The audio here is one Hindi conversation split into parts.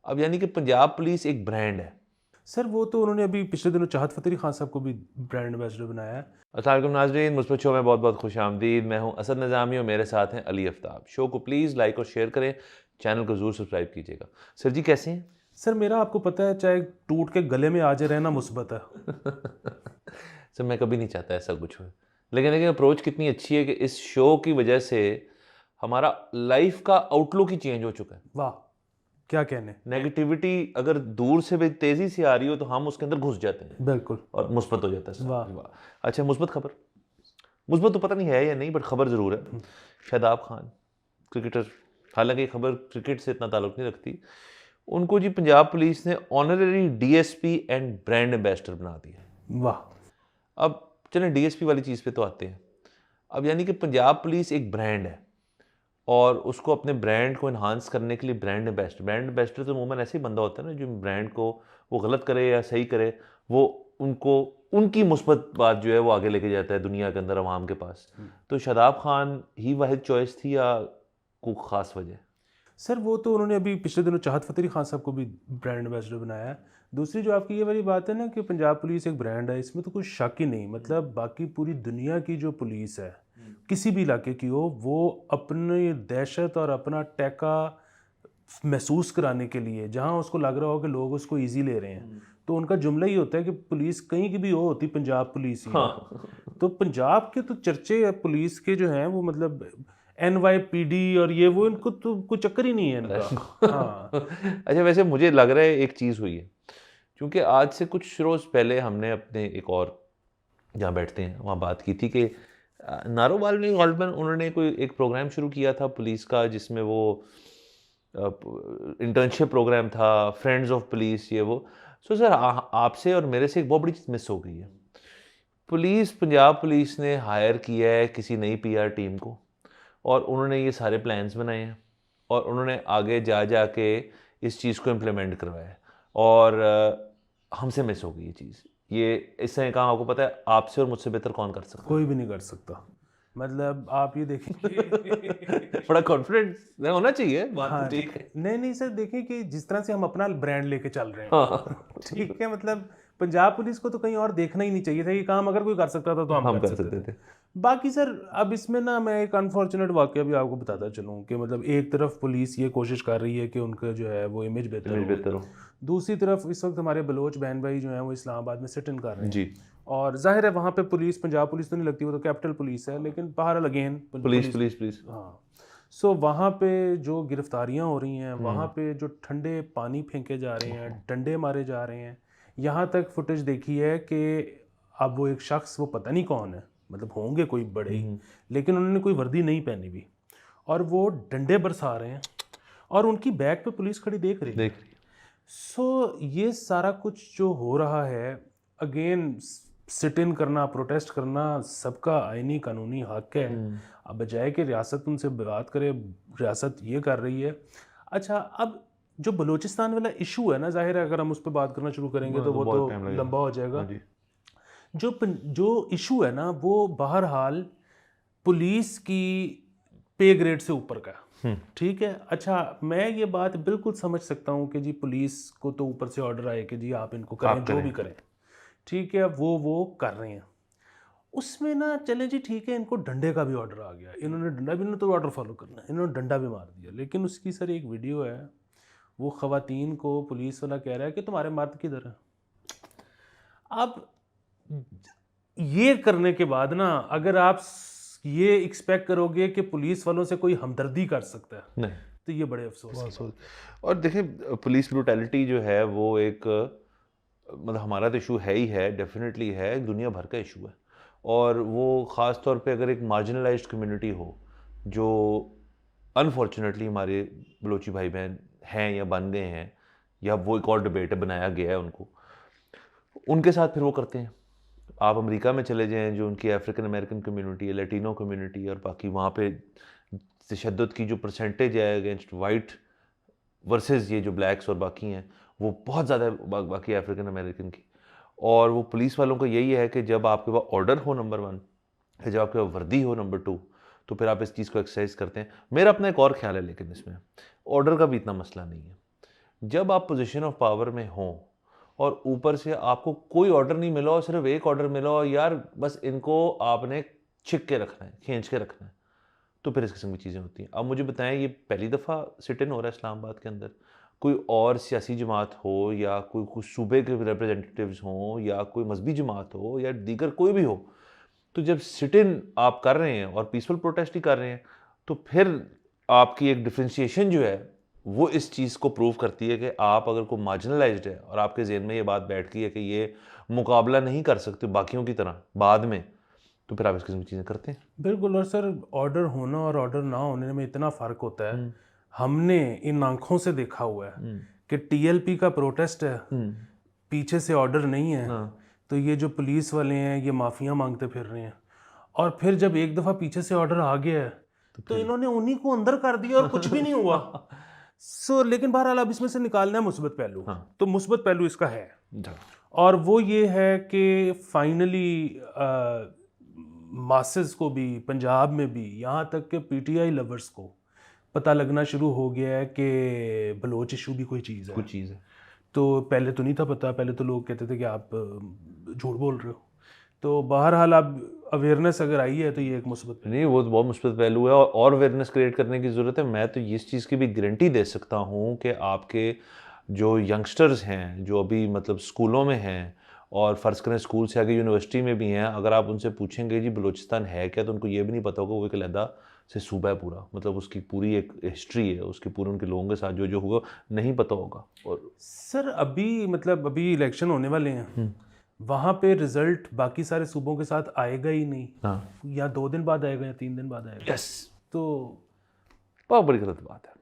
अब यानी कि पंजाब पुलिस एक ब्रांड है। सर वो तो उन्होंने अभी पिछले दिनों चाहत फ़तेह अली खान साहब को भी ब्रांड एम्बेसडर बनाया है। अस्सलाम वालेकुम नाज़रीन, मुस्बत शो में बहुत बहुत खुश आमदीद। मैं हूं असद निज़ामी और मेरे साथ हैं अली आफ्ताब। शो को प्लीज़ लाइक और शेयर करें, चैनल को ज़रूर सब्सक्राइब कीजिएगा। सर जी कैसे हैं? सर मेरा आपको पता है चाहे टूट के गले में आ जाए रहना मुस्बत है। सर मैं कभी नहीं चाहता ऐसा कुछ हो, लेकिन लेकिन अप्रोच कितनी अच्छी है कि इस शो की वजह से हमारा लाइफ का आउटलुक ही चेंज हो चुका है। वाह, क्या कहने। नेगेटिविटी अगर दूर से भी तेज़ी से आ रही हो तो हम उसके अंदर घुस जाते हैं बिल्कुल। और मुस्बत हो जाता है सब वाह। कुछ। वाह, अच्छा मुस्बत खबर, मुस्बत तो पता नहीं है या नहीं बट खबर ज़रूर है। शादाब खान क्रिकेटर, हालांकि ये खबर क्रिकेट से इतना ताल्लुक नहीं रखती, उनको जी पंजाब पुलिस ने honorary DSP and brand ambassador बना दिया। वाह। अब चलें डीएसपी वाली चीज़ पे तो आते हैं। अब यानी कि पंजाब पुलिस एक ब्रांड है और उसको अपने ब्रांड को इन्हांस करने के लिए ब्रांड एम्बेसडर तो अमूमन ऐसे ही बंदा होता है ना जो ब्रांड को वो गलत करे या सही करे, वो उनको उनकी मुस्बत बात जो है वो आगे लेके जाता है दुनिया के अंदर अवाम के पास। तो शादाब खान ही वाहिद चॉइस थी या कोई ख़ास वजह? सर वो तो उन्होंने अभी पिछले दिनों चाहत फ़तेह अली खान साहब को भी ब्रांड एम्बेसडर बनाया है। दूसरी जो आपकी ये वाली बात है ना कि पंजाब पुलिस एक ब्रांड है, इसमें तो कोई शक ही नहीं। मतलब बाकी पूरी दुनिया की जो पुलिस है, किसी भी इलाके की हो, वो अपनी दहशत और अपना टैका महसूस कराने के लिए जहाँ उसको लग रहा हो कि लोग उसको ईजी ले रहे हैं, तो उनका जुमला ही होता है कि पुलिस कहीं की भी हो होती पंजाब पुलिस ही है। हाँ। तो पंजाब के तो चर्चे पुलिस के जो हैं वो मतलब NYPD और ये वो, इनको तो कोई चक्कर ही नहीं है इनका। हाँ। अच्छा वैसे मुझे लग रहा है एक चीज़ हुई है, क्योंकि आज से कुछ रोज़ पहले हमने अपने एक और जहाँ बैठते हैं वहाँ बात की थी कि नारोवाल में गालिबन उन्होंने कोई एक प्रोग्राम शुरू किया था पुलिस का जिसमें वो इंटर्नशिप प्रोग्राम था, फ्रेंड्स ऑफ पुलिस ये वो। सो सर आपसे और मेरे से एक बहुत बड़ी चीज़ मिस हो गई है। पुलिस पंजाब पुलिस ने हायर किया है किसी नई पीआर टीम को और उन्होंने ये सारे प्लान्स बनाए हैं और उन्होंने आगे जा जा के इस चीज़ को इम्प्लीमेंट करवाया है और हमसे मिस हो गई ये चीज़। ये इससे काम आपको पता है आपसे और मुझसे बेहतर कौन कर सकता है? कोई भी नहीं कर सकता। मतलब आप ये देखेंगे। बड़ा कॉन्फिडेंस होना चाहिए, बात तो हाँ। ठीक है। नहीं नहीं सर, देखिए कि जिस तरह से हम अपना ब्रांड लेके चल रहे हैं, हाँ। ठीक है, मतलब पंजाब पुलिस को तो कहीं और देखना ही नहीं चाहिए था। ये काम अगर कोई कर सकता था तो हम हम कर कर सकते सकते थे। थे। बाकी सर अब इसमें ना मैं एक अनफॉर्चुनेट वाकया भी आपको बताता चलूँ कि मतलब एक तरफ पुलिस ये कोशिश कर रही है कि उनका जो है वो इमेज बेहतर इमेज हो, बेहतर हो। दूसरी तरफ इस वक्त हमारे बलोच बहन भाई जो हैं वो इस्लामाबाद में सिट इन कर रहे हैं। जी। और जाहिर है वहाँ पे पुलिस पंजाब पुलिस तो नहीं लगती, वो तो कैपिटल पुलिस है, लेकिन बहरहाल again police police. Police police. हाँ। सो वहाँ पे जो गिरफ्तारियाँ हो रही हैं, वहाँ हम्म। पे जो ठंडे पानी फेंके जा रहे हैं, डंडे मारे जा रहे हैं, यहाँ तक फुटेज देखी है कि अब वो एक शख्स, वो पता नहीं कौन है, मतलब होंगे कोई बड़े ही, लेकिन उन्होंने कोई वर्दी नहीं पहनी हुई और वो डंडे बरसा रहे हैं और उनकी बैक पे पुलिस खड़ी देख रही है। देख रही सो ये सारा कुछ जो हो रहा है, अगेन सिट इन करना, प्रोटेस्ट करना सबका आईनी कानूनी हक है। अब बजाय कि रियासत उनसे बात करे, रियासत ये कर रही है। अच्छा, अब जो बलूचिस्तान वाला इशू है ना, जाहिर है अगर हम उस पर बात करना शुरू करेंगे तो तो वो बहुत तो टाइम लगेगा। लंबा हो हाँ जाएगा। जी। जो इशू है ना वो बहरहाल पुलिस की पे ग्रेड से ऊपर का, ठीक है। अच्छा, मैं ये बात बिल्कुल समझ सकता हूँ कि जी पुलिस को तो ऊपर से ऑर्डर आए कि जी आप इनको करें, आप जो करें। भी करें, ठीक है, वो कर रहे हैं। उसमें ना चले जी ठीक है, इनको डंडे का भी ऑर्डर आ गया, इन्होंने डंडा भी, इन्होंने तो ऑर्डर फॉलो करना है, इन्होंने डंडा भी मार दिया। लेकिन उसकी सर एक वीडियो है, वो ख़वातीन को पुलिस वाला कह रहा है कि तुम्हारे मर्द किधर है। अब ये करने के बाद ना अगर आप ये एक्सपेक्ट करोगे कि पुलिस वालों से कोई हमदर्दी कर सकता है, नहीं। तो ये बड़े अफसोस की बात और देखिए पुलिस ब्रूटैलिटी जो है वो एक मतलब हमारा तो इशू है ही है, डेफिनेटली है, दुनिया भर का इशू है। और वो ख़ास तौर पे अगर एक मार्जिनलाइज्ड कम्युनिटी हो जो अनफॉर्चुनेटली हमारे बलोची भाई बहन हैं या बन गए हैं, या वो एक और डिबेट बनाया गया है उनको, उनके साथ फिर वो करते हैं। आप अमेरिका में चले जाएं, जो उनकी अफ्रीकन अमेरिकन कम्युनिटी है, लैटिनो कम्युनिटी, और बाकी वहाँ पे तशद्दुद की जो परसेंटेज है अगेंस्ट वाइट वर्सेस ये जो ब्लैक्स और बाकी हैं, वो बहुत ज़्यादा है बाकी अफ्रीकन अमेरिकन की। और वो पुलिस वालों का यही है कि जब आपके पास ऑर्डर हो नंबर 1, या जब आपके पास वर्दी हो नंबर 2, तो फिर आप इस चीज़ को एक्सरसाइज करते हैं। मेरा अपना एक और ख्याल है, लेकिन इसमें ऑर्डर का भी इतना मसला नहीं है। जब आप पोजीशन ऑफ पावर में हों और ऊपर से आपको कोई ऑर्डर नहीं मिला और सिर्फ एक ऑर्डर मिला और यार बस इनको आपने छिक के रखना है, खींच के रखना है, तो फिर इस किस्म की चीज़ें होती हैं। अब मुझे बताएं, ये पहली दफ़ा सिट इन हो रहा है इस्लामाबाद के अंदर? कोई और सियासी जमात हो या कोई सूबे के रिप्रेजेंटेटिव्स हों या कोई मजहबी जमात हो या दीगर कोई भी हो, तो जब सिट इन आप कर रहे हैं और पीसफुल प्रोटेस्ट ही कर रहे हैं, तो फिर आपकी एक डिफ्रेंशिएशन जो है वो इस चीज़ को प्रूव करती है कि आप अगर कोई मार्जिनलाइज्ड है और आपके जहन में ये बात बैठ गई है कि ये मुकाबला नहीं कर सकते बाकियों की तरह बाद में, तो फिर आप इस किस्म की चीज़ें करते हैं। बिल्कुल। और सर, ऑर्डर होना और ऑर्डर ना होने में इतना फ़र्क होता है। हमने इन आंखों से देखा हुआ है कि टीएलपी का प्रोटेस्ट है, पीछे से ऑर्डर नहीं है, तो ये जो पुलिस वाले हैं ये माफिया मांगते फिर रहे हैं। और फिर जब एक दफ़ा पीछे से ऑर्डर आ गया है तो इन्होंने उन्हीं को अंदर कर दिया और कुछ भी नहीं हुआ। लेकिन बहरहाल अब इसमें से निकालना है मुस्बत पहलू। तो मुस्बत पहलू इसका है, और वो ये है कि फाइनली मासेस को भी, पंजाब में भी, यहाँ तक के पीटीआई लवर्स को पता लगना शुरू हो गया है कि बलोच इशू भी कोई चीज़ है, कुछ चीज़ है। तो पहले तो नहीं था पता, पहले तो लोग कहते थे कि आप झूठ बोल रहे हो। तो बहरहाल अब अवेयरनेस अगर आई है तो ये एक मुस्बत नहीं, वो तो बहुत मुस्बत पहलू है और अवेयरनेस क्रिएट करने की ज़रूरत है। मैं तो इस चीज़ की भी गारंटी दे सकता हूँ कि आपके जो यंगस्टर्स हैं जो अभी मतलब स्कूलों में हैं और फ़र्ज़ करें स्कूल से आगे यूनिवर्सिटी में भी हैं, अगर आप उनसे पूछेंगे जी बलूचिस्तान है क्या, तो उनको ये भी नहीं पता होगा वो एक अलहदा से सूबा है पूरा, मतलब उसकी पूरी एक हिस्ट्री है, उसके पूरे उनके लोगों के साथ जो जो हुआ नहीं पता होगा। और सर अभी इलेक्शन होने वाले हैं, वहाँ पे रिजल्ट बाकी सारे सूबों के साथ आएगा ही नहीं। हाँ, या 2 दिन बाद आएगा या 3 दिन बाद आएगा। यस, तो बहुत बड़ी गलत बात है।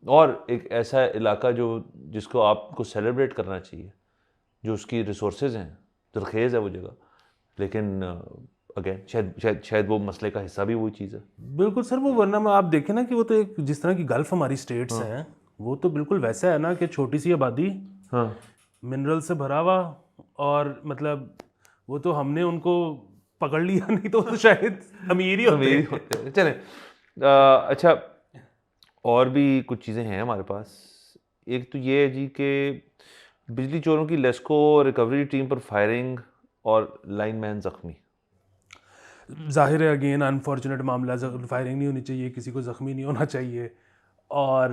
और एक ऐसा इलाका जिसको आपको सेलिब्रेट करना चाहिए, जो उसकी रिसोर्सेज हैं, जरखेज़ है वो जगह, लेकिन अगेन शायद वो मसले का हिस्सा भी वही चीज़ है। बिल्कुल सर, वो वरना में आप देखें ना कि वो तो एक जिस तरह की गल्फ हमारी स्टेट्स हैं, वो तो बिल्कुल वैसा है ना कि छोटी सी आबादी, हाँ, मिनरल से भरा हुआ, और मतलब वो तो हमने उनको पकड़ लिया, नहीं तो शायद अमीर ही होते हैं। चलें, अच्छा, और भी कुछ चीज़ें हैं हमारे पास। एक तो ये है जी कि बिजली चोरों की लेस्को रिकवरी टीम पर फायरिंग और लाइनमैन जख्मी। जाहिर है अगेन अनफॉर्चुनेट मामला, फायरिंग नहीं होनी चाहिए, किसी को ज़ख्मी नहीं होना चाहिए। और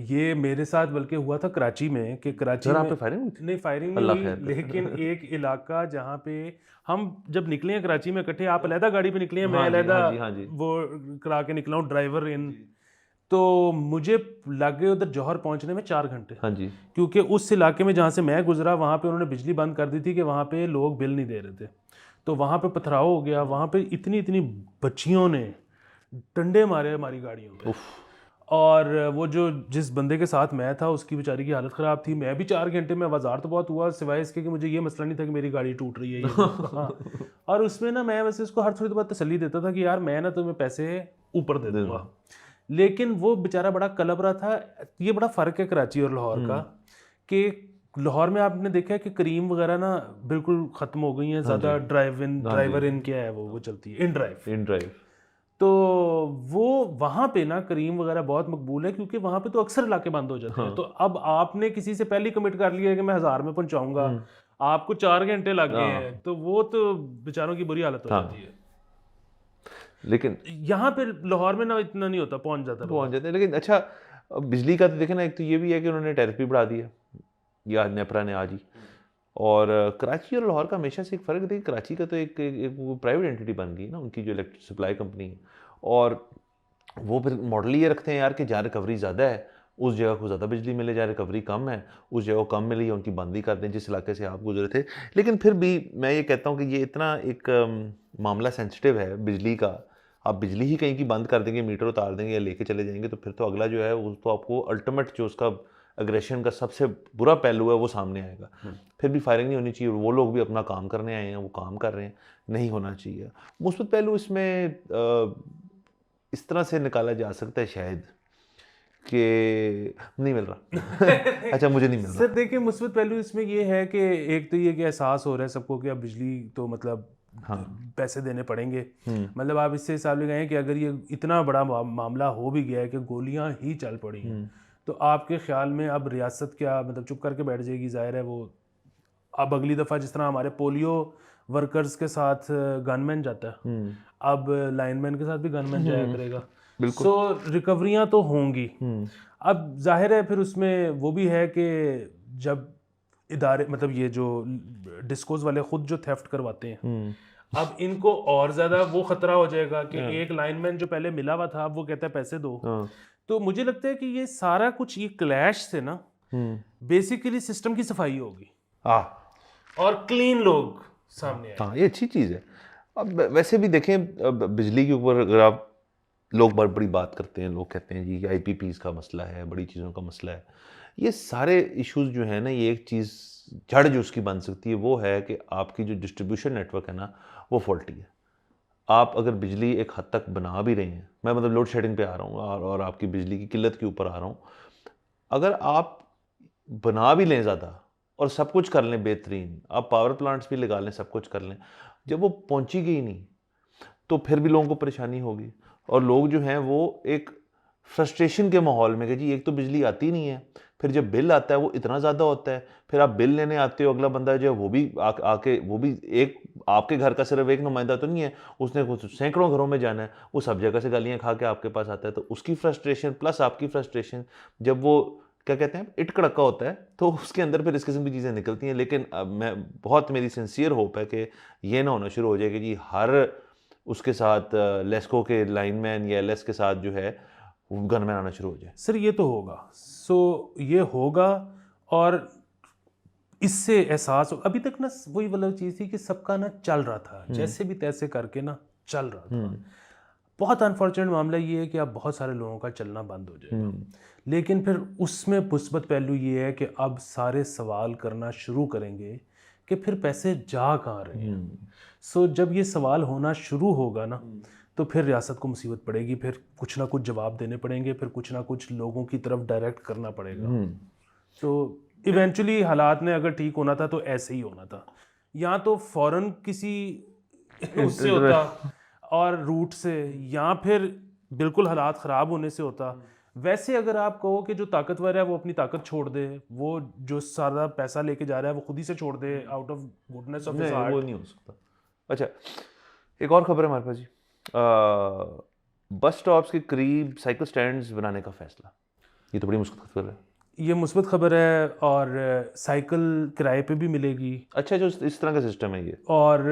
ये मेरे साथ बल्कि हुआ था कराची में, कि कराची आप में पे फायरिंग हुई थी? नहीं, फायरिंग नहीं अल्लाह हुई, खैर करे। लेकिन एक इलाका जहाँ पे हम जब निकले हैं कराची में इकट्ठे, आप अलहदा गाड़ी पे निकले हैं, मैं हाँ जी, अलहदा हाँ जी, हाँ जी। वो करा के निकला हूँ ड्राइवर इन, तो मुझे लग गए उधर जौहर पहुँचने में 4 घंटे, हाँ जी, क्योंकि उस इलाके में जहाँ से मैं गुजरा वहाँ पे उन्होंने बिजली बंद कर दी थी कि वहाँ पे लोग बिल नहीं दे रहे थे, तो वहाँ पे पथराव हो गया। वहाँ पे इतनी इतनी बच्चियों ने डंडे मारे हमारी गाड़ियों पे, और वो जो जिस बंदे के साथ मैं था उसकी बेचारी की हालत ख़राब थी। मैं भी 4 घंटे में आवाज़ार तो बहुत हुआ, सिवाय इसके कि मुझे ये मसला नहीं था कि मेरी गाड़ी टूट रही है ये हाँ। और उसमें ना मैं वैसे उसको हर थोड़ी देर बाद तसल्ली देता था कि यार मैं ना तुम्हें पैसे ऊपर दे दूँगा, लेकिन वो बेचारा बड़ा कलप रहा था। ये बड़ा फ़र्क है कराची और लाहौर का, कि लाहौर में आपने देखा है कि करीम वगैरह ना बिल्कुल ख़त्म हो गई हैं, ज़्यादा ड्राइवर इन क्या है वो चलती है, इन ड्राइव। तो वो वहाँ पे ना करीम वगैरह बहुत मकबूल है, क्योंकि वहाँ पे तो अक्सर इलाके बंद हो जाते हैं। तो अब आपने किसी से पहले कमिट कर लिया है कि मैं 1000 में पहुँचाऊँगा, आपको 4 घंटे लग गए हैं, तो वो तो बेचारों की बुरी हालत हो जाती है। लेकिन यहाँ पे लाहौर में ना इतना नहीं होता, पहुँच जाते हैं। लेकिन अच्छा, बिजली का तो देखें ना, एक तो ये भी है कि उन्होंने टैरिफ भी बढ़ा दिया, या नेपरा ने आज ही। और कराची और लाहौर का हमेशा से एक फ़र्क देखिए, कराची का तो एक प्राइवेट एंटिटी बन गई ना उनकी, जो इलेक्ट्रिक सप्लाई कंपनी है, और वो फिर मॉडल ये रखते हैं यार कि जहाँ रिकवरी ज़्यादा है उस जगह को ज़्यादा बिजली मिले, जहाँ रिकवरी कम है उस जगह को कम मिली है, उनकी बंद ही कर दें जिस इलाके से आप गुजरे थे। लेकिन फिर भी मैं ये कहता हूँ कि ये इतना एक मामला सेंसिटिव है बिजली का, आप बिजली ही कहीं की बंद कर देंगे, मीटर उतार देंगे या लेके चले जाएंगे, तो फिर तो अगला जो है वो तो आपको अल्टीमेट जो उसका अग्रेशन का सबसे बुरा पहलू है वो सामने आएगा। फिर भी फायरिंग नहीं होनी चाहिए, वो लोग भी अपना काम करने आए हैं, वो काम कर रहे हैं, नहीं होना चाहिए। मुस्बत पहलू इसमें इस तरह से निकाला जा सकता है शायद कि नहीं मिल रहा। अच्छा, मुझे नहीं मिल रहा। सर देखिए, मुस्बत पहलू इसमें ये है कि एक तो ये कि एहसास हो रहा है सबको कि अब बिजली तो मतलब पैसे देने पड़ेंगे। मतलब आप इससे हिसाब लगाएं कि अगर ये इतना बड़ा मामला हो भी गया है कि गोलियां ही चल पड़ी हैं, तो आपके ख्याल में अब रियासत क्या मतलब चुप करके बैठ जाएगी? ज़ाहिर है वो अब अगली दफ़ा जिस तरह हमारे पोलियो वर्कर्स के साथ गनमैन जाता है, अब लाइनमैन के साथ भी गनमैन जाया करेगा। बिल्कुल। सो रिकवरियाँ तो होंगी। हम्म अब ज़ाहिर है फिर उसमें वो भी है कि जब इदारे मतलब ये जो डिस्कोस वाले खुद जो थेफ्ट करवाते हैं, हम्म अब इनको और ज़्यादा वो ख़तरा हो जाएगा कि हाँ। एक लाइनमैन जो पहले मिला हुआ था अब वो कहता है पैसे दो। हाँ। तो मुझे लगता है कि ये सारा कुछ ये क्लैश से ना बेसिकली सिस्टम की सफाई होगी हाँ और क्लीन लोग सामने आए। हाँ, ये अच्छी चीज़ है। अब वैसे भी देखें, अब बिजली के ऊपर अगर आप लोग बड़ी बात करते हैं, लोग कहते हैं जी आईपीपीज़ का मसला है, बड़ी चीज़ों का मसला है। ये सारे इश्यूज़ जो है ना, ये एक चीज़ जड़ जो उसकी बन सकती है वो है कि आपकी जो डिस्ट्रीब्यूशन नेटवर्क है ना, वो फॉल्टी है। आप अगर बिजली एक हद तक बना भी रहे हैं, मैं मतलब लोड शेडिंग पे आ रहा हूँ और आपकी बिजली की किल्लत के ऊपर आ रहा हूँ। अगर आप बना भी लें ज़्यादा और सब कुछ कर लें बेहतरीन, आप पावर प्लांट्स भी लगा लें, सब कुछ कर लें, जब वो पहुंचेगी ही नहीं तो फिर भी लोगों को परेशानी होगी। और लोग जो हैं वो एक फ्रस्ट्रेशन के माहौल में कि जी एक तो बिजली आती नहीं है, फिर जब बिल आता है वो इतना ज़्यादा होता है, फिर आप बिल लेने आते हो, अगला बंदा जो है वो भी आके वो भी एक आपके घर का सिर्फ एक नुमाइंदा तो नहीं है, उसने कुछ सैकड़ों घरों में जाना है, वो सब जगह से गालियाँ खा के आपके पास आता है। तो उसकी फ्रस्ट्रेशन प्लस आपकी फ्रस्ट्रेशन, जब वो क्या कहते हैं इट कड़का होता है, तो उसके अंदर फिर इस किस्म की चीज़ें निकलती हैं। लेकिन अब मैं बहुत मेरी सिंसियर होप है कि ये ना होना शुरू हो जाए कि जी हर उसके साथ लेस्को के लाइनमैन या एलएस के साथ जो है गनमैन आना शुरू हो जाए। सर ये तो होगा। सो ये होगा और इससे एहसास हो अभी तक ना वही वाली चीज़ थी कि सबका ना चल रहा था जैसे भी तैसे करके ना चल रहा था। बहुत अनफॉर्चुनेट मामला ये है कि अब बहुत सारे लोगों का चलना बंद हो जाएगा। लेकिन फिर उसमें मुस्बत पहलू ये है कि अब सारे सवाल करना शुरू करेंगे कि फिर पैसे जा कहाँ रहे हैं। सो जब ये सवाल होना शुरू होगा ना तो फिर रियासत को मुसीबत पड़ेगी, फिर कुछ ना कुछ जवाब देने पड़ेंगे, फिर कुछ ना कुछ लोगों की तरफ डायरेक्ट करना पड़ेगा। तो इवेंचुअली हालात ने अगर ठीक होना था तो ऐसे ही होना था, या तो फौरन किसी उससे होता और रूट से, या फिर बिल्कुल हालात ख़राब होने से होता। वैसे अगर आप कहो कि जो ताकतवर है वो अपनी ताकत छोड़ दे, वो जो सारा पैसा लेके जा रहा है वो खुद ही से छोड़ दे out of goodness of his नहीं, हार्ट। वो नहीं हो सकता। अच्छा, एक और खबर है हमारे पास जी। बस स्टॉप्स के करीब साइकिल स्टैंड्स बनाने का फैसला, ये तो बड़ी मुश्किल खबर है। ये मुस्बत खबर है और साइकिल किराए पे भी मिलेगी। अच्छा, जो इस तरह का सिस्टम है ये। और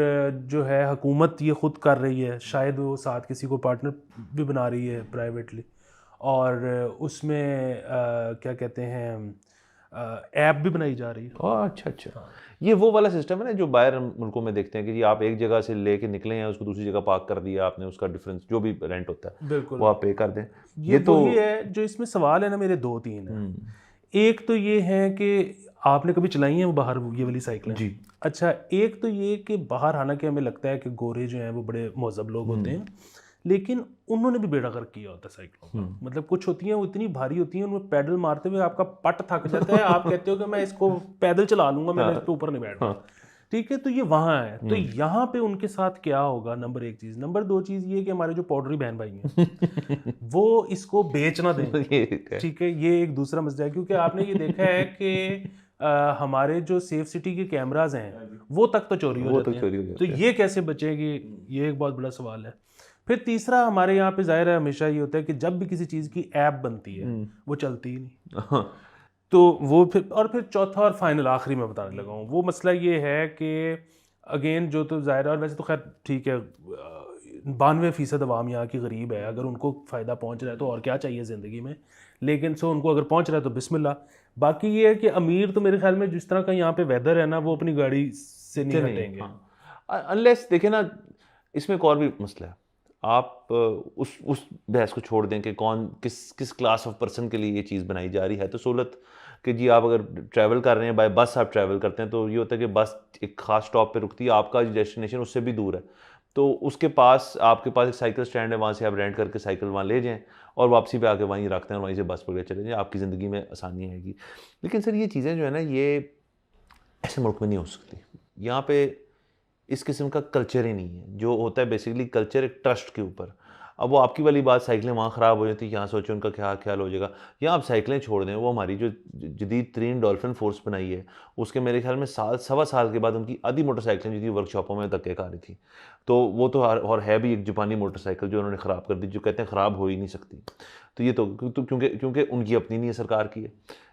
जो है हुकूमत ये ख़ुद कर रही है, शायद वो साथ किसी को पार्टनर भी बना रही है प्राइवेटली। और उसमें क्या कहते हैं ऐप भी बनाई जा रही है। ओह अच्छा अच्छा, ये वो वाला सिस्टम है ना जो बाहर मुल्कों में देखते हैं कि जी आप एक जगह से लेके निकले हैं, उसको दूसरी जगह पार्क कर दिया आपने, उसका डिफरेंस जो भी रेंट होता है बिल्कुल वो आप पे कर दें। ये तो वही है जो इसमें सवाल है ना, मेरे दो तीन हैं। एक तो ये है कि आपने कभी चलाई हैं वो बाहर ये वाली साइकिलें? जी। अच्छा, एक तो ये कि बाहर हालांकि हमें लगता है कि गोरे जो हैं वो बड़े महज़ब लोग होते हैं, लेकिन उन्होंने भी बेड़ा गर्क किया होता है साइकिलों का। मतलब कुछ होती हैं वो इतनी भारी होती हैं, उनमें पैडल मारते हुए आपका पट थक जाता है, आप कहते हो कि मैं इसको पैदल चला लूँगा, मैंने इस पे ऊपर नहीं बैठना। ठीक है, तो ये वहाँ है। तो यहाँ पे उनके साथ क्या होगा, नंबर एक चीज़। नंबर दो चीज़ ये कि हमारे जो पाउडरी बहन भाई हैं वो इसको बेच ना दें। ठीक है, ये एक दूसरा मसला है, क्योंकि आपने ये देखा है कि हमारे जो सेफ सिटी के कैमराज हैं वो तक तो चोरी हो जाते हैं। तो ये कैसे बचेगी, ये एक बहुत बड़ा सवाल है। फिर तीसरा, हमारे यहाँ पे ज़ाहिर है हमेशा ये होता है कि जब भी किसी चीज़ की ऐप बनती है वो चलती ही नहीं। तो वो फिर चौथा और फाइनल आखिरी में बताने लगा हूँ, वो मसला ये है कि अगेन जो तो ज़ाहिर है, और वैसे तो खैर ठीक है, 92% अवाम यहाँ की गरीब है, अगर उनको फ़ायदा पहुँच रहा है तो और क्या चाहिए ज़िंदगी में। लेकिन उनको अगर पहुँच रहा है तो बिस्मिल्लाह। बाकी ये है कि अमीर तो मेरे ख्याल में जिस तरह का यहाँ पे वेदर है ना, वो अपनी गाड़ी से नहीं हटेंगे। अनलेस देखे ना, इसमें एक और भी मसला है। आप उस बहस को छोड़ दें कि कौन किस क्लास ऑफ पर्सन के लिए ये चीज़ बनाई जा रही है। तो सहूलत कि जी आप अगर ट्रैवल कर रहे हैं, बाय बस आप ट्रैवल करते हैं, तो ये होता है कि बस एक ख़ास स्टॉप पे रुकती है, आपका डेस्टिनेशन उससे भी दूर है, तो उसके पास आपके पास एक साइकिल स्टैंड है, वहाँ से आप रेंट करके साइकिल वहाँ ले जाएँ और वापसी पे आके वहीं रखते हैं और वहीं से बस पकड़ के चले जाएँ, आपकी ज़िंदगी में आसानी आएगी। लेकिन सर ये चीज़ें जो है ना, ये ऐसे मुल्क में नहीं हो सकती। यहाँ पे इस किस्म का कल्चर ही नहीं है। जो होता है बेसिकली कल्चर एक ट्रस्ट के ऊपर। अब वो आपकी वाली बात, साइकिलें वहाँ ख़राब हो जाती हैं, यहाँ सोचो उनका क्या ख्याल हो जाएगा। या आप साइकिलें छोड़ दें, वो हमारी जो जदीद तरीन डॉल्फिन फोर्स बनाई है, उसके मेरे ख्याल में साल सवा साल के बाद उनकी आधी मोटरसाइकिलें जो थी वर्कशॉपों में धक्के खा रही थी। तो वो तो और है भी एक जापानी मोटरसाइकिल जो उन्होंने ख़राब कर दी, जो कहते हैं ख़राब हो ही नहीं सकती। तो ये तो क्योंकि उनकी अपनी नहीं है, सरकार की है,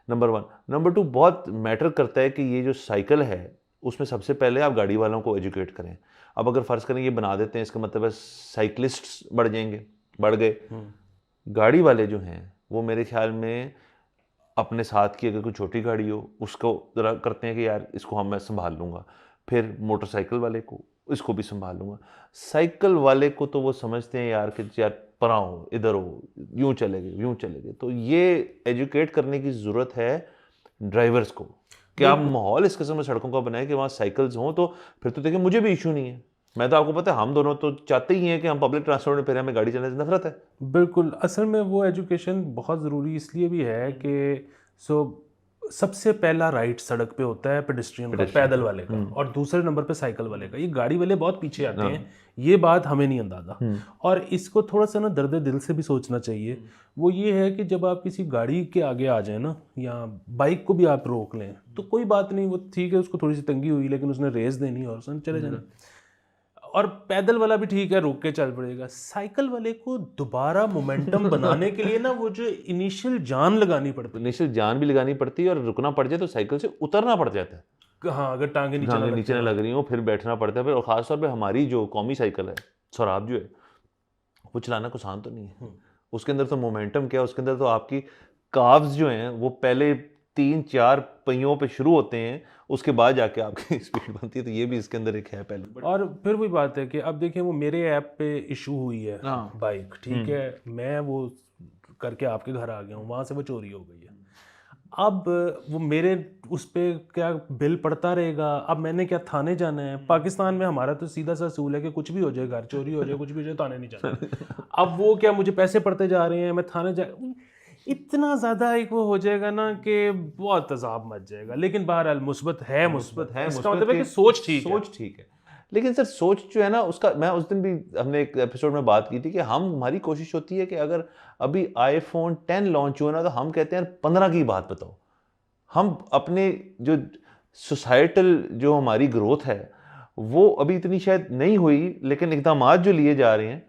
नंबर 1। नंबर 2, बहुत मैटर करता है कि ये जो साइकिल है उसमें सबसे पहले आप गाड़ी वालों को एजुकेट करें। अब अगर फ़र्ज़ करें ये बना देते हैं, इसका मतलब है साइकिलिस्ट्स बढ़ जाएंगे, बढ़ गए। गाड़ी वाले जो हैं वो मेरे ख्याल में अपने साथ की अगर कोई छोटी गाड़ी हो उसको ज़रा करते हैं कि यार इसको मैं संभाल लूँगा, फिर मोटरसाइकिल वाले को इसको भी संभाल लूँगा। साइकिल वाले को तो वो समझते हैं यार कि यार परा हो, इधर हो, यूँ चलेंगे, यूँ चलेंगे। तो ये एजुकेट करने की ज़रूरत है ड्राइवर्स को कि आप माहौल इस किस्म में सड़कों का बनाएं कि वहाँ साइकिल्स हों। तो फिर तो देखिए मुझे भी इशू नहीं है, मैं तो आपको पता है हम दोनों तो चाहते ही हैं कि हम पब्लिक ट्रांसपोर्ट में फिर, हमें गाड़ी चलाने से नफरत है। बिल्कुल, असल में वो एजुकेशन बहुत ज़रूरी इसलिए भी है कि सबसे पहला राइट सड़क पे होता है पेडेस्ट्रियन का, पैदल वाले का, और दूसरे नंबर पे साइकिल वाले का। ये गाड़ी वाले बहुत पीछे आते हैं, ये बात हमें नहीं अंदाज़ा। और इसको थोड़ा सा ना दर्द दिल से भी सोचना चाहिए। वो ये है कि जब आप किसी गाड़ी के आगे आ जाए ना, या बाइक को भी आप रोक लें तो कोई बात नहीं, वो ठीक है, उसको थोड़ी सी तंगी हुई लेकिन उसने रेस देनी और उसने चले जाना। और पैदल वाला भी ठीक है, रोक के चल पड़ेगा। साइकिल वाले को दोबारा मोमेंटम बनाने के लिए ना वो जो इनिशियल जान लगानी पड़ती है, इनिशियल जान भी लगानी पड़ती है, और रुकना पड़ जाए तो साइकिल से उतरना पड़ जाता है। हाँ, अगर टांगे नीचे टांगे नीचे ना लग रही हो फिर बैठना पड़ता है फिर। और ख़ासतौर पे हमारी जो कौमी साइकिल है सौराब जो है, वो चलाना कुछ आसान तो नहीं है। उसके अंदर तो मोमेंटम क्या है, उसके अंदर तो आपकी काव्स जो हैं वो पहले 3-4 पहियों पे शुरू होते हैं, उसके बाद जाके आपकी स्पीड बनती है। तो ये भी इसके अंदर एक है पहले। और फिर वही बात है कि अब देखिए वो मेरे ऐप पे इशू हुई है बाइक, ठीक है, मैं वो करके आपके घर आ गया हूँ, वहाँ से वो चोरी हो गई है। अब वो मेरे उस पे क्या बिल पड़ता रहेगा? अब मैंने क्या थाने जाना है? पाकिस्तान में हमारा तो सीधा सा असूल है कि कुछ भी हो जाए, घर चोरी हो जाए, कुछ भी हो जाए, थाने नहीं जाना। अब वो क्या मुझे पैसे पड़ते जा रहे हैं, मैं थाने जा, इतना ज़्यादा एक वो हो जाएगा ना कि बहुत तज़ाब मच जाएगा। लेकिन बहरहाल मुस्बत है, मुस्बत है, इसका मतलब है कि सोच ठीक है। सोच ठीक है, लेकिन सर सोच जो है ना उसका, मैं उस दिन भी हमने एक एपिसोड में बात की थी कि हमारी कोशिश होती है कि अगर अभी आईफोन 10 लॉन्च हुआ ना तो हम कहते हैं 15 की बात बताओ। हम अपने जो सोसाइटल जो हमारी ग्रोथ है वो अभी इतनी शायद नहीं हुई, लेकिन इकदामात जो लिए जा रहे हैं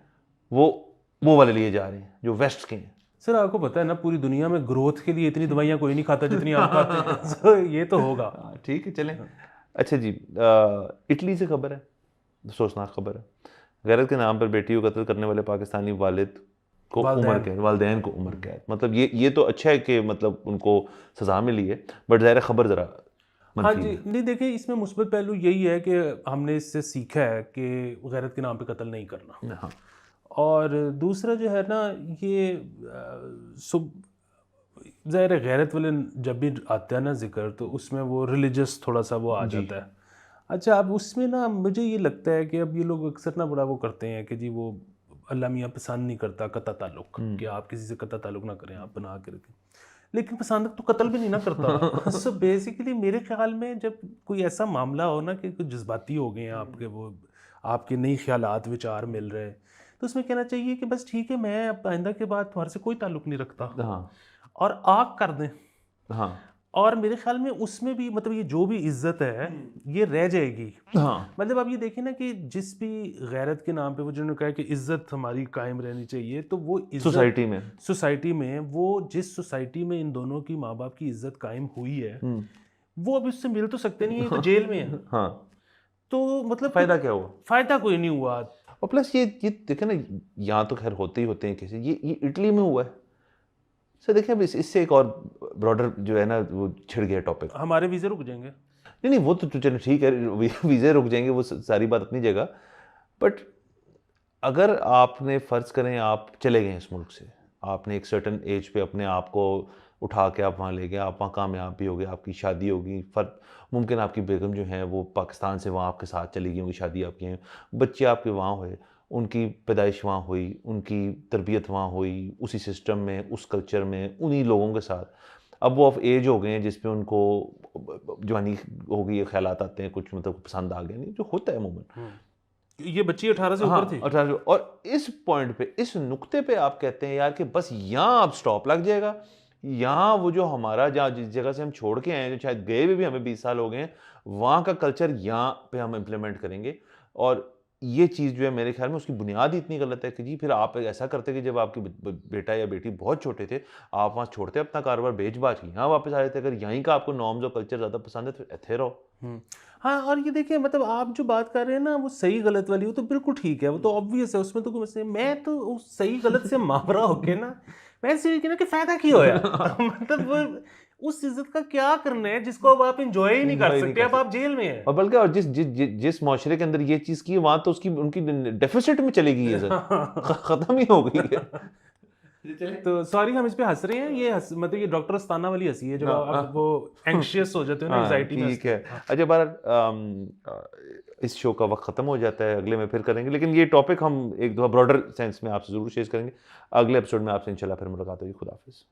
वो वाले लिए जा रहे हैं जो वेस्ट के हैं। सर आपको पता है ना, पूरी दुनिया में ग्रोथ के लिए इतनी दवाइयाँ कोई नहीं खाता जितनी आप खाते हैं। So, ये तो होगा। ठीक है, चलें। अच्छा जी, इटली से खबर है, सोचनाक खबर है। गैरत के नाम पर बेटी को कत्ल करने वाले पाकिस्तानी वालिद को उम्र कैद, वालिदैन को उम्र कैद। मतलब ये तो अच्छा है कि मतलब उनको सज़ा मिली है, बट ज़ाहिर खबर ज़रा हाँ जी, नहीं देखिए इसमें मुस्बत पहलू यही है कि हमने इससे सीखा है कि गैरत के नाम पे कत्ल नहीं करना। हाँ, और दूसरा जो है ना, ये ज़ाहिर है गैरत वाले जब भी आता है ना जिक्र, तो उसमें वो रिलीजियस थोड़ा सा वो आ जाता है। अच्छा, अब उसमें ना मुझे ये लगता है कि अब ये लोग अक्सर ना बड़ा वो करते हैं कि जी वो अल्लाह मियाँ पसंद नहीं करता कत्ता ताल्लुक, कि आप किसी से कत्ता ताल्लुक ना करें, आप बना के रखें। लेकिन पसंद तो कत्ल भी नहीं ना करता। सो बेसिकली मेरे ख्याल में जब कोई ऐसा मामला हो ना कि कुछ जज्बाती हो गए हैं आपके, वो आपके नई ख्यालात विचार मिल रहे हैं, तो उसमें कहना चाहिए कि बस ठीक है, मैं अब आइंदा के बाद तुम्हारे से कोई ताल्लुक नहीं रखता, हाँ, और आग कर दें। हाँ, और मेरे ख्याल में उसमें भी मतलब ये जो भी इज्जत है ये रह जाएगी। हाँ, मतलब आप ये देखिए ना कि जिस भी गैरत के नाम पे वो जिन्होंने कहा कि इज्जत हमारी कायम रहनी चाहिए, तो वो इज्जत सोसाइटी में वो जिस सोसाइटी में इन दोनों की माँ बाप की इज्जत कायम हुई है, वो अब उससे मिल तो सकते नहीं है, तो जेल में है। हाँ, तो मतलब फ़ायदा क्या हुआ? फायदा कोई नहीं हुआ। और प्लस ये देखें ना, यहाँ तो खैर होते ही होते हैं केसेस, ये इटली में हुआ है। सर देखिए अब इससे एक और ब्रॉडर जो है ना वो छिड़ गया टॉपिक। हमारे वीज़े रुक जाएंगे। नहीं वो तो चलो ठीक है, वीज़े रुक जाएंगे, वो सारी बात अपनी जगह। बट अगर आपने फ़र्ज़ करें आप चले गए इस मुल्क से, आपने एक सर्टेन एज पे अपने आप को उठा के आप वहाँ ले गए, आप वहाँ कामयाब भी हो गए, आपकी शादी होगी, मुमकिन आपकी बेगम जो है वो पाकिस्तान से वहाँ आपके साथ चली गई होंगी, शादी आपकी है, बच्चे आपके वहाँ हुए, उनकी पैदाइश वहाँ हुई, उनकी तरबियत वहाँ हुई, उसी सिस्टम में, उस कल्चर में, उन्हीं लोगों के साथ। अब वो ऑफ एज हो गए हैं जिस पे उनको जवानी हो गई है, ख्यालात आते हैं कुछ, मतलब पसंद आ गए नहीं, जो होता है अमूमन। ये बच्ची 18 से ऊपर थी। 18 और इस पॉइंट पे, इस नुक्ते पे आप कहते हैं यार कि बस यहाँ अब स्टॉप लग जाएगा, यहाँ वो जो हमारा जहाँ जिस जगह से हम छोड़ के आए हैं, जो शायद गए हुए भी हमें 20 साल हो गए हैं, वहाँ का कल्चर यहाँ पे हम इम्प्लीमेंट करेंगे। और ये चीज़ जो है मेरे ख्याल में उसकी बुनियाद ही इतनी गलत है कि जी फिर आप ऐसा करते कि जब आपकी बेटा या बेटी बहुत छोटे थे, आप वहाँ छोड़ते अपना कारोबार बेच-बाच के यहाँ वापस आ जाते। अगर यहीं का आपको नॉर्म्स और कल्चर ज़्यादा पसंद है तो इत्थे रहो। हुँ। हाँ, और ये देखिए मतलब आप जो बात कर रहे हैं ना वो सही गलत वाली, वो तो बिल्कुल ठीक है, वो तो ऑब्वियस है, उसमें तो कोई मसले नहीं। मैं तो उस सही गलत से मावरा होके ना, मैं ऐसे ही कि ना कि फ़ायदा क्या होया? मतलब वो उस इज़्ज़त का क्या करना है जिसको अब आप एन्जॉय ही नहीं कर एन्जॉय नहीं सकते, कर अब आप सकते। जेल में हैं। और बल्कि और जिस माशरे के अंदर ये चीज़ की है, वहाँ तो उसकी उनकी डेफ़िसिट में चली गई इज़्ज़त। ख़त्म ही हो गई है। तो सॉरी हम इस पे हँस रहे हैं, ये हँस मतलब ये डॉक्टर अस्थाना वाली हँसी है जब हाँ, आप वो एंग्ज़ियस हो जाते हो ना, हाँ, एंग्ज़ायटी में ठीक हँसते है। हो। हाँ। अच्छा बहरहाल इस शो का वक़्त ख़त्म हो जाता है, अगले में फिर करेंगे। लेकिन ये टॉपिक हम एक दफ़ा ब्रॉडर सेंस में आपसे ज़रूर शेयर करेंगे। अगले एपिसोड में आपसे इंशाल्लाह फिर मुलाकात होगी। खुदा हाफ़िज़।